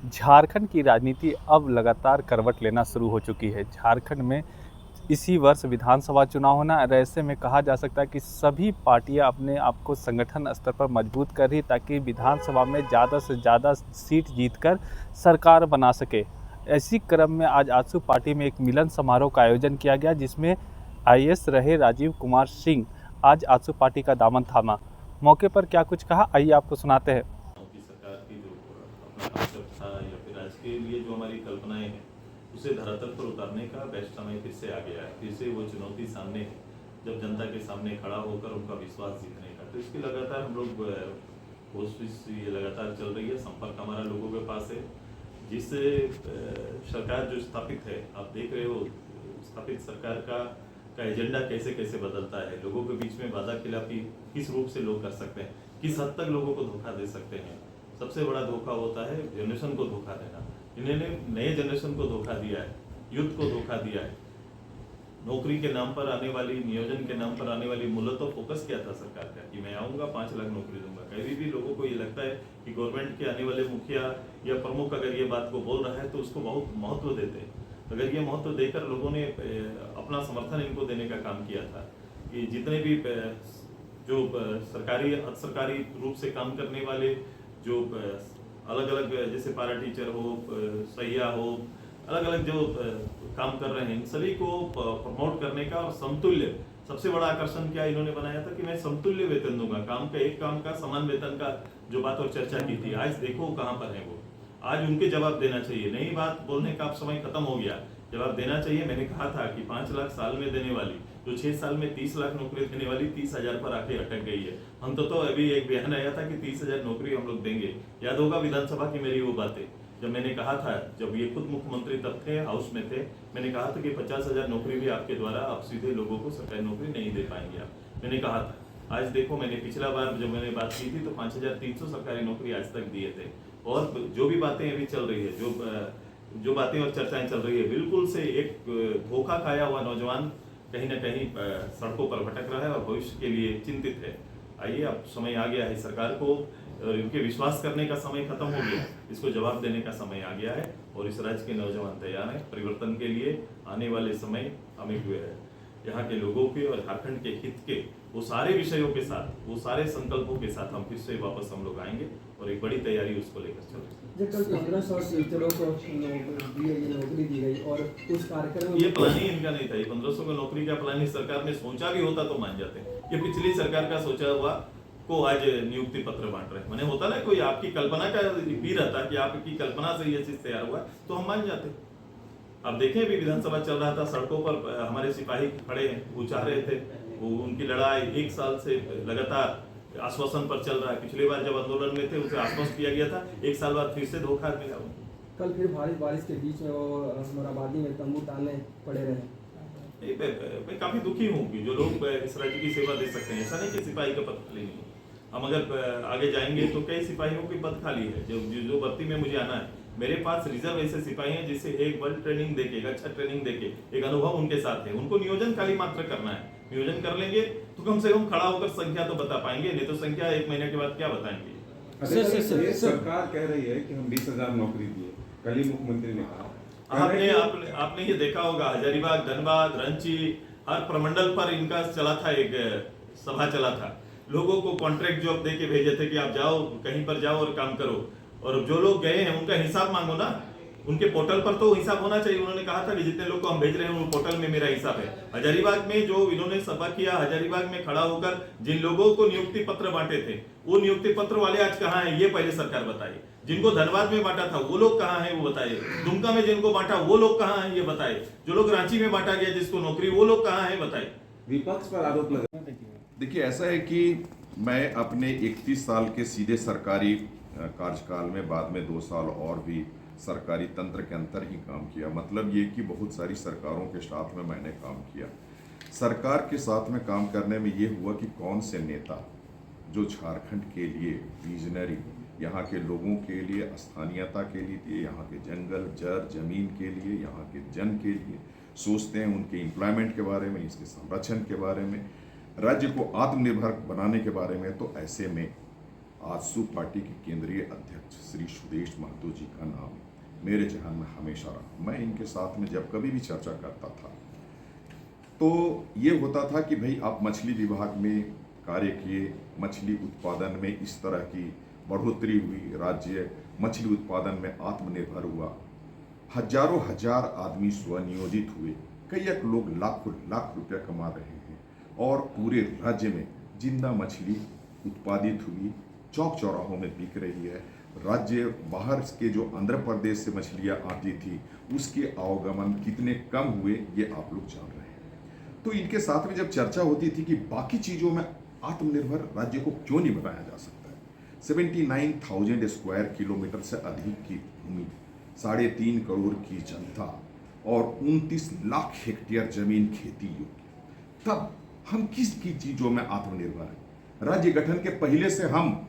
झारखंड की राजनीति अब लगातार करवट लेना शुरू हो चुकी है। झारखंड में इसी वर्ष विधानसभा चुनाव होना और ऐसे में कहा जा सकता है कि सभी पार्टियां अपने आप को संगठन स्तर पर मजबूत कर रही ताकि विधानसभा में ज़्यादा से ज़्यादा सीट जीतकर सरकार बना सके। इसी क्रम में आज आजसू पार्टी में एक मिलन समारोह का आयोजन किया गया, जिसमें आईएएस रहे राजीव कुमार सिंह आज आजसू पार्टी का दामन थामा। मौके पर क्या कुछ कहा, आइए आपको सुनाते हैं। की सरकार की जो अपना कॉन्सेप्ट था या फिर आज के लिए जो हमारी कल्पनाएं हैं उसे धरातल पर उतारने का बेस्ट समय फिर से आ गया है। फिर से वो चुनौती सामने है जब जनता के सामने खड़ा होकर उनका विश्वास जीतने का। तो इसकी लगातार हम लोग कोशिश ये लगातार चल रही है, संपर्क हमारा लोगों के पास है। जिससे सरकार जो स्थापित है, आप देख रहे हो स्थापित सरकार का एजेंडा कैसे कैसे बदलता है। लोगों के बीच में वादा खिलाफी किस रूप से लोग कर सकते हैं, किस हद तक लोगों को धोखा दे सकते हैं। सबसे बड़ा धोखा होता है जनरेशन को धोखा देना। इन्होंने नए जनरेशन को धोखा दिया है, यूथ को धोखा दिया है। नौकरी के नाम पर आने वाली, नियोजन के नाम पर आने वाली मूलतः फोकस क्या था सरकार का कि मैं आऊँगा 5 लाख नौकरी दूंगा। कभी भी लोगों को ये लगता है कि गवर्नमेंट के आने वाले मुखिया या प्रमुख अगर ये बात को बोल रहा है तो उसको बहुत महत्व देते हैं। अगर ये महत्व देकर लोगों ने अपना समर्थन इनको देने का काम किया था कि जितने भी जो सरकारी अर्ध सरकारी रूप से काम करने वाले जो अलग अलग जैसे पारा टीचर हो, सैया हो, अलग अलग जो काम कर रहे हैं, इन सभी को प्रमोट करने का और समतुल्य, सबसे बड़ा आकर्षण क्या इन्होंने बनाया था कि मैं समतुल्य वेतन दूंगा। काम का एक काम का समान वेतन का जो बात और चर्चा की थी, आज देखो कहाँ पर है वो। आज उनके जवाब देना चाहिए। नई बात बोलने का अब समय खत्म हो गया, जवाब देना चाहिए। मैंने कहा था कि 5 लाख साल में देने वाली, जो 6 साल में 30 लाख नौकरी देने वाली 30,000 पर आके अटक गई है। हम तो अभी एक बयान आया था कि 30,000 नौकरी हम लोग देंगे। याद होगा विधानसभा की मेरी वो बातें, जब मैंने कहा था, जब ये खुद मुख्यमंत्री तब थे, हाउस में थे, मैंने कहा था कि 50,000 नौकरी भी आपके द्वारा आप सीधे लोगों को सरकारी नौकरी नहीं दे पाएंगे आप। मैंने कहा था। आज देखो, मैंने पिछला बार जब मैंने बात की थी तो 5,300 सरकारी नौकरी आज तक दिए थे। और जो भी बातें अभी चल रही है, जो बातें और चर्चाएं चल रही है, बिल्कुल से एक धोखा खाया हुआ नौजवान कहीं ना कहीं सड़कों पर भटक रहा है और भविष्य के लिए चिंतित है। आइए, अब समय आ गया है, सरकार को इनके विश्वास करने का समय खत्म हो गया, इसको जवाब देने का समय आ गया है और इस राज्य के नौजवान तैयार हैं परिवर्तन के लिए। आने वाले समय हमें यहाँ के लोगों के और झारखंड के हित के वो सारे विषयों के साथ, वो सारे संकल्पों के साथ हम फिर से वापस हम लोग आएंगे और एक बड़ी तैयारी उसको लेकर चल रही है। जब कल 1500 टीचरों को नौकरी दी गई और उस कार्यक्रम में ये प्लान ही इनका नहीं था। ये 1500 को नौकरी का प्लान ही सरकार ने सोचा भी होता तो मान जाते। ये पिछली सरकार का सोचा हुआ को आज नियुक्ति पत्र बांट रहे। मैंने होता ना, कोई आपकी कल्पना का भी रहता कि आपकी कल्पना से ये चीज तैयार हुआ तो हम मान जाते। अब देखें, अभी विधानसभा चल रहा था, सड़कों पर हमारे सिपाही खड़े हैं, वो चाह रहे थे, वो उनकी लड़ाई 1 साल से लगातार आश्वासन पर चल रहा है। पिछली बार जब आंदोलन में थे उसे आश्वस्त किया गया था, 1 साल बाद फिर से धोखा मिला। कल फिर भारी बारिश के बीच में वो मोराबादी में तंबू ताने पड़े रहे। मैं काफी दुखी हूँ कि जो लोग इस राज्य की सेवा दे सकते हैं, ऐसा नहीं कि सिपाही का पद खाली नहीं। हम अगर आगे जाएंगे तो कई सिपाहियों की पद खाली है जो भर्ती में मुझे आना है। मेरे पास रिजर्व ऐसे सिपाही हैं जिसे एक वर्ल्ड ट्रेनिंग देके, अच्छा ट्रेनिंग देके, एक अनुभव उनके साथ है। उनको नियोजन खाली मात्र करना है। नियोजन कर लेंगे तो कम से कम खड़ा होकर संख्या तो बता पाएंगे, नहीं तो संख्या 1 महीने के बाद क्या बताएंगे। ये सरकार कह रही है कि हम 20,000 नौकरी दिए, कल ही मुख्यमंत्री ने कहा। आपने ये देखा होगा, हजारीबाग, धनबाद, रांची, हर प्रमंडल पर इनका चला था, एक सभा चला था। लोगों को कॉन्ट्रैक्ट जॉब दे के भेजे थे कि आप जाओ, कहीं पर जाओ और काम करो। और जो लोग गए हैं उनका हिसाब मांगो ना, उनके पोर्टल पर तो हिसाब होना चाहिए। उन्होंने कहा था कि जितने लोग को हम भेज रहे हैं उन पोर्टल में मेरा हिसाब है। हजारीबाग में जो इन्होंने सभा किया, हजारीबाग में खड़ा होकर जिन लोगों को नियुक्ति पत्र बांटे थे, वो नियुक्ति पत्र वाले आज कहाँ हैं ये पहले सरकार बताए। जिनको धनबाद में बांटा था वो लोग कहाँ हैं वो बताए। दुमका में जिनको बांटा वो लोग कहाँ हैं ये बताए। जो लोग रांची में बांटा गया जिसको नौकरी, वो लोग कहाँ हैं बताए। विपक्ष पर आरोप लगा। देखिए, ऐसा है कि मैं अपने 31 साल के सीधे सरकारी कार्यकाल में बाद में 2 साल और भी सरकारी तंत्र के अंदर ही काम किया। मतलब ये कि बहुत सारी सरकारों के साथ में मैंने काम किया। सरकार के साथ में काम करने में ये हुआ कि कौन से नेता जो झारखंड के लिए विजनरी, यहाँ के लोगों के लिए, स्थानीयता के लिए, यहाँ के जंगल जर जमीन के लिए, यहाँ के जन के लिए सोचते हैं, उनके एम्प्लॉयमेंट के बारे में, इसके संरक्षण के बारे में, राज्य को आत्मनिर्भर बनाने के बारे में। तो ऐसे में आजसू पार्टी के केंद्रीय अध्यक्ष श्री सुदेश महतो जी का नाम मेरे जहन में हमेशा रहा। मैं इनके साथ में जब कभी भी चर्चा करता था तो ये होता था कि भाई आप मछली विभाग में कार्य किए, मछली उत्पादन में इस तरह की बढ़ोतरी हुई, राज्य मछली उत्पादन में आत्मनिर्भर हुआ, हजारों हजार आदमी स्वनियोजित हुए, कई एक लोग लाखों लाख रुपया कमा रहे हैं और पूरे राज्य में जिंदा मछली उत्पादित हुई, चौक चौराहों में बिक रही है। राज्य बाहर के जो आंध्र प्रदेश से मछलियाँ आती थी उसके आवागमन कितने कम हुए ये आप लोग जान रहे हैं। तो इनके साथ में जब चर्चा होती थी कि बाकी चीज़ों में आत्मनिर्भर राज्य को क्यों नहीं बनाया जा सकता है। 79,000 स्क्वायर किलोमीटर से अधिक की भूमि, 3.5 करोड़ की जनता और 29 लाख हेक्टेयर जमीन खेती योग्य, तब हम किस की चीज़ों में आत्मनिर्भर हैं। राज्य गठन के पहले से हम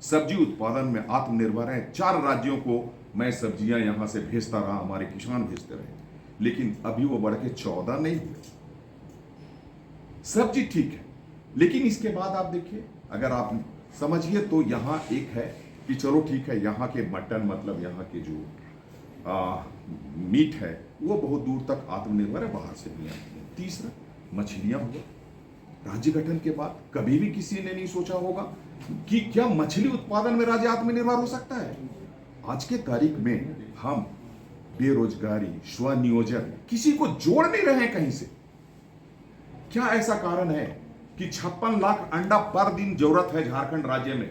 सब्जी उत्पादन में आत्मनिर्भर हैं। 4 राज्यों को मैं सब्जियां यहां से भेजता रहा, हमारे किसान भेजते रहे, लेकिन अभी वो बढ़ के 14 नहीं हुए। सब्जी ठीक है, लेकिन इसके बाद आप देखिए, अगर आप समझिए तो यहाँ एक है कि चलो ठीक है, यहाँ के मटन मतलब यहाँ के जो मीट है वो बहुत दूर तक आत्मनिर्भर है, बाहर से नहीं आती है। तीसरा मछलियां हुआ, राज्य गठन के बाद कभी भी किसी ने नहीं सोचा होगा कि क्या मछली उत्पादन में राज्य आत्मनिर्भर हो सकता है। आज के तारीख में हम बेरोजगारी, स्वनियोजन, किसी को जोड़ नहीं रहे हैं कहीं से। क्या ऐसा कारण है कि 56 लाख अंडा पर दिन जरूरत है झारखंड राज्य में,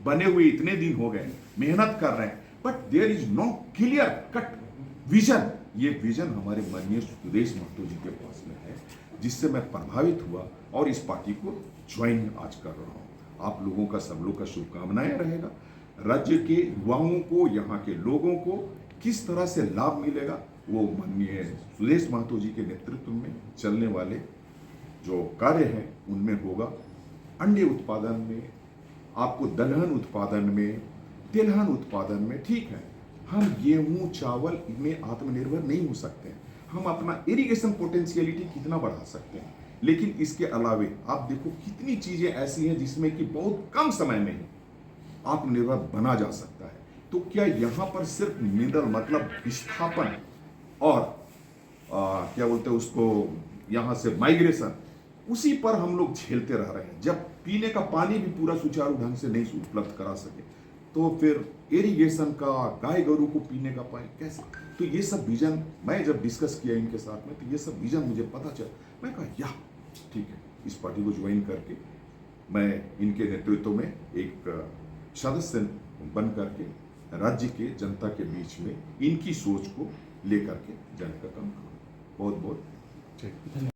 बने हुए इतने दिन हो गए, मेहनत कर रहे हैं, but there is no clear cut vision. ये विजन हमारे माननीय सुदेश महतो जी के पास में है, जिससे मैं प्रभावित हुआ और इस पार्टी को ज्वाइन आज कर रहा हूँ। आप लोगों का, सब लोग का शुभकामनाएं रहेगा। राज्य के युवाओं को, यहाँ के लोगों को किस तरह से लाभ मिलेगा वो माननीय सुदेश महतो जी के नेतृत्व में चलने वाले जो कार्य हैं उनमें होगा। अंडे उत्पादन में, आपको दलहन उत्पादन में, तिलहन उत्पादन में, ठीक है, हम गेहूं चावल में आत्मनिर्भर नहीं हो सकते हैं। हम अपना इरिगेशन पोटेंशियलिटी कितना बढ़ा सकते हैं, लेकिन इसके अलावे आप देखो कितनी चीजें ऐसी हैं जिसमें कि बहुत कम समय में ही आत्मनिर्भर बना जा सकता है। तो क्या यहाँ पर सिर्फ मिनरल मतलब विस्थापन और क्या बोलते हैं उसको, यहाँ से माइग्रेशन, उसी पर हम लोग झेलते रह रहे हैं। जब पीने का पानी भी पूरा सुचारू ढंग से नहीं उपलब्ध करा सके तो फिर इरिगेशन का, गाय गोरू को पीने का पानी कैसे। तो ये सब विजन मैं जब डिस्कस किया इनके साथ में, तो ये सब विजन मुझे पता चला। मैं कहा या ठीक है, इस पार्टी को ज्वाइन करके मैं इनके नेतृत्व में एक सदस्य बन करके राज्य के जनता के बीच में इनकी सोच को लेकर के जाने का काम करूँ। बहुत बहुत ठीक।